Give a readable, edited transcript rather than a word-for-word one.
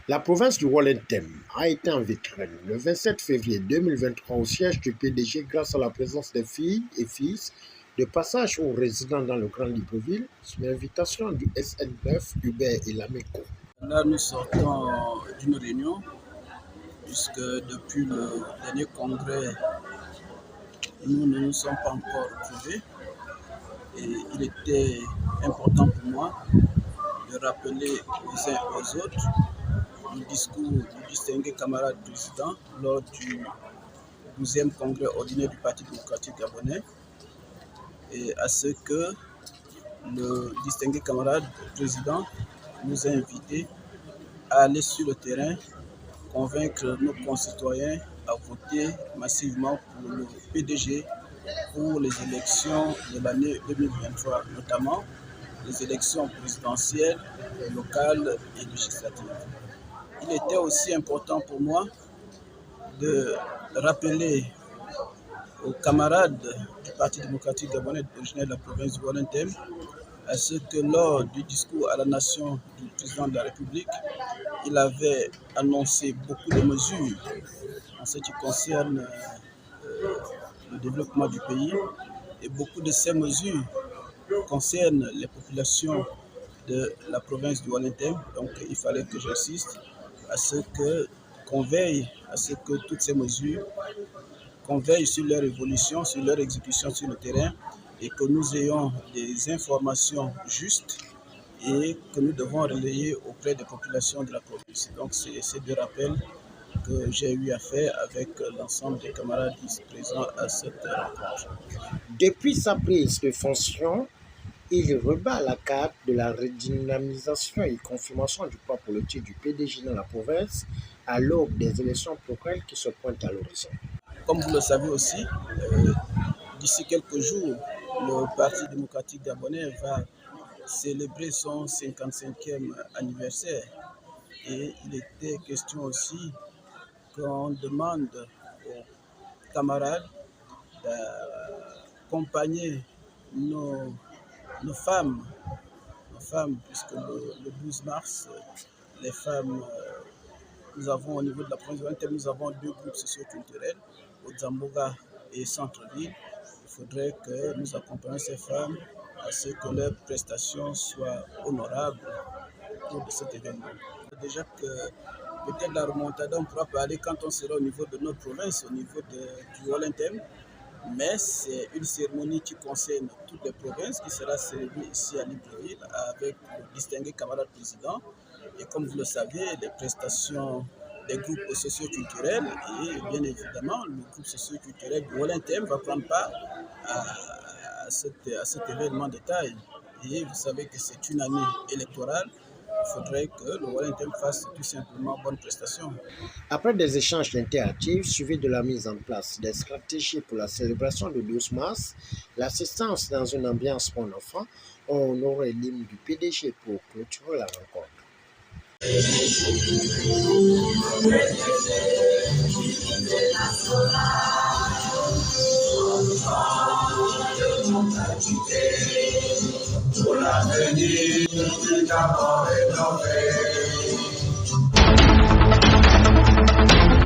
La province du Wallentem a été en vitrine le 27 février 2023 au siège du PDG grâce à la présence des filles et fils de passage aux résidents dans le Grand Libreville sur l'invitation du SN9, Hubert et Lameco. Là, nous sortons d'une réunion puisque depuis le dernier congrès, nous ne nous sommes pas encore retrouvés et il était important pour moi de rappeler les uns aux autres le discours du distingué camarade président lors du 12e congrès ordinaire du Parti démocratique gabonais et à ce que le distingué camarade président nous a invités à aller sur le terrain, convaincre nos concitoyens à voter massivement pour le PDG pour les élections de l'année 2023, notamment les élections présidentielles, locales et législatives. Il était aussi important pour moi de rappeler aux camarades du Parti démocratique gabonais originaire de la province du Wallentem à ce que lors du discours à la nation du président de la République, il avait annoncé beaucoup de mesures en ce qui concerne le développement du pays et beaucoup de ces mesures concernent les populations de la province du Wallentem. Donc il fallait que j'insiste à ce qu'on veille à ce que toutes ces mesures, qu'on veille sur leur évolution, sur leur exécution sur le terrain et que nous ayons des informations justes et que nous devons relayer auprès des populations de la province. Donc c'est ces deux rappels que j'ai eu à faire avec l'ensemble des camarades présents à cette rencontre. Depuis sa prise de fonction, il rebat la carte de la redynamisation et confirmation du poids politique du PDG dans la province à l'aube des élections locales qui se pointent à l'horizon. Comme vous le savez aussi, d'ici quelques jours, le Parti démocratique gabonais va célébrer son 55e anniversaire. Et il était question aussi qu'on demande aux camarades d'accompagner nos femmes, puisque le 12 mars, les femmes, nous avons au niveau de la province de Wallentem, nous avons deux groupes socioculturels, Odzamboga et Centre-Ville. Il faudrait que nous accompagnions ces femmes à ce que leurs prestations soient honorables au cours de cet événement. Déjà que peut-être la remontada, on pourra parler quand on sera au niveau de notre province, au niveau du Wallentem, mais c'est une cérémonie qui concerne toutes les provinces qui sera célébrée ici à Libreville avec le distingué camarade président. Et comme vous le savez, les prestations des groupes socioculturels et bien évidemment le groupe socioculturel du Wallentem va prendre part à cet événement de taille. Et vous savez que c'est une année électorale. Il faudrait que le Wallentem fasse tout simplement bonne prestation. Après des échanges interactifs suivis de la mise en place des stratégies pour la célébration du 12 mars, l'assistance dans une ambiance pour enfants ont honoré l'hymne du PDG pour clôturer la rencontre. Pour l'avenir du Gabon rénové.